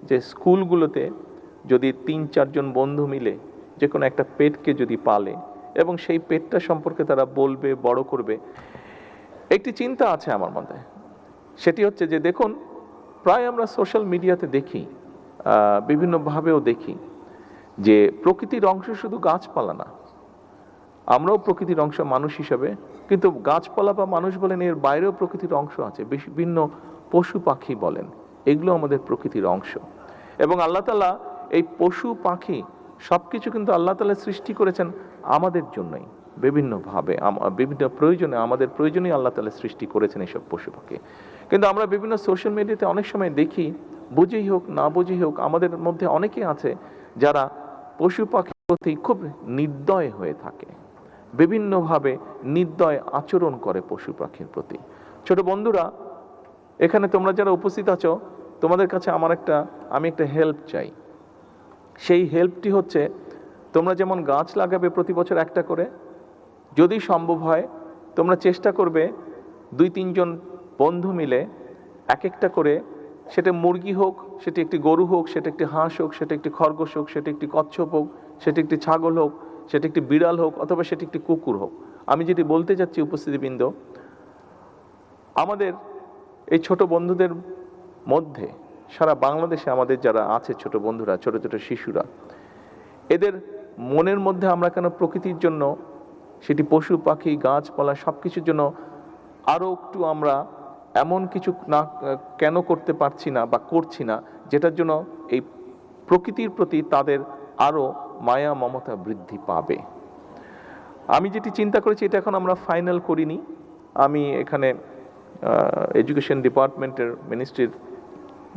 যে স্কুলগুলোতে যদি 3-4 জন বন্ধু মিলে যে কোনো একটা পেটকে যদি পালে এবং সেই পেটটা সম্পর্কে তারা বলবে, বড় করবে, একটি চিন্তা আছে আমার মধ্যে। সেটি হচ্ছে যে দেখুন, প্রায় আমরা সোশ্যাল মিডিয়াতে দেখি, বিভিন্নভাবেও দেখি যে প্রকৃতির অংশ শুধু গাছপালা না, আমরাও প্রকৃতির অংশ মানুষ হিসাবে, কিন্তু গাছপালা বা মানুষ বলেন, এর বাইরেও প্রকৃতির অংশ আছে। বিভিন্ন পশু পাখি বলেন, এগুলো আমাদের প্রকৃতির অংশ। এবং আল্লাহ তাআলা এই পশু পাখি সব কিছু কিন্তু আল্লাহ তাআলা সৃষ্টি করেছেন আমাদের জন্যই, বিভিন্নভাবে বিভিন্ন প্রয়োজনে, আমাদের প্রয়োজনেই আল্লাহ তাআলা সৃষ্টি করেছেন এইসব পশু পাখি। কিন্তু আমরা বিভিন্ন সোশ্যাল মিডিয়াতে অনেক সময় দেখি, বুঝেই হোক না বুঝেই হোক, আমাদের মধ্যে অনেকেই আছে যারা পশু পাখির প্রতি খুব নির্দয় হয়ে থাকে, বিভিন্নভাবে নির্দয় আচরণ করে পশু পাখির প্রতি। ছোট বন্ধুরা, এখানে তোমরা যারা উপস্থিত আছো, তোমাদের কাছে আমি একটা হেল্প চাই। সেই হেল্পটি হচ্ছে, তোমরা যেমন গাছ লাগাবে প্রতি বছর একটা করে, যদি সম্ভব হয় তোমরা চেষ্টা করবে 2-3 জন বন্ধু মিলে এক একটা করে, সেটা মুরগি হোক, সেটা একটি গরু হোক, সেটা একটি হাঁস হোক, সেটা একটি খরগোশ হোক, সেটা একটি কচ্ছপ হোক, সেটা একটি ছাগল হোক, সেটা একটি বিড়াল হোক, অথবা সেটা একটি কুকুর হোক। আমি যেটি বলতে যাচ্ছি উপস্থিতিবৃন্দ, আমাদের এই ছোট বন্ধুদের মধ্যে সারা বাংলাদেশে আমাদের যারা আছে ছোট বন্ধুরা, ছোট ছোট শিশুরা, এদের মনের মধ্যে আমরা কেন প্রকৃতির জন্য, সেটি পশু পাখি গাছপালা সব কিছুর জন্য আরও একটু আমরা এমন কিছু না কেন করতে পারছি না বা করছি না, যেটার জন্য এই প্রকৃতির প্রতি তাদের আরও মায়া মমতা বৃদ্ধি পাবে। আমি যেটি চিন্তা করেছি, এটা এখন আমরা ফাইনাল করিনি। আমি এখানে এডুকেশন ডিপার্টমেন্টের মিনিস্ট্রির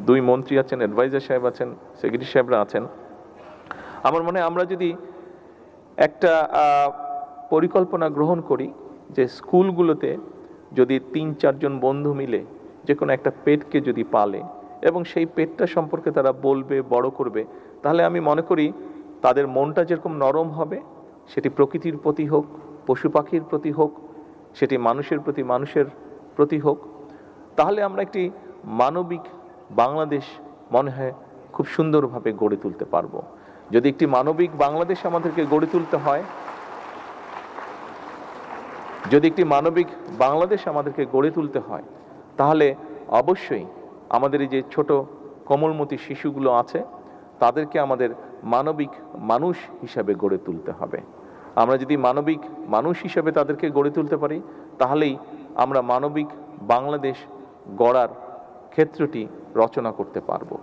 2 মন্ত্রী আছেন, অ্যাডভাইজার সাহেব আছেন, সেক্রেটারি সাহেবরা আছেন। আমার মনে হয় আমরা যদি একটা পরিকল্পনা গ্রহণ করি যে স্কুলগুলোতে যদি 3-4 জন বন্ধু মিলে যে কোনো একটা পেটকে যদি পালে এবং সেই পেটটা সম্পর্কে তারা বলবে, বড় করবে, তাহলে আমি মনে করি তাদের মনটা যেরকম নরম হবে, সেটি প্রকৃতির প্রতি হোক, পশু পাখির প্রতি হোক, সেটি মানুষের প্রতি হোক, তাহলে আমরা একটি মানবিক বাংলাদেশ মনে হয় খুব সুন্দরভাবে গড়ে তুলতে পারবো। যদি একটি মানবিক বাংলাদেশ আমাদেরকে গড়ে তুলতে হয়, তাহলে অবশ্যই আমাদের এই যে ছোট কোমলমতি শিশুগুলো আছে, তাদেরকে আমাদের মানবিক মানুষ হিসাবে গড়ে তুলতে হবে। আমরা যদি মানবিক মানুষ হিসাবে তাদেরকে গড়ে তুলতে পারি, তাহলেই আমরা মানবিক বাংলাদেশ গড়ার ক্ষেত্রটি রচনা করতে পারবো।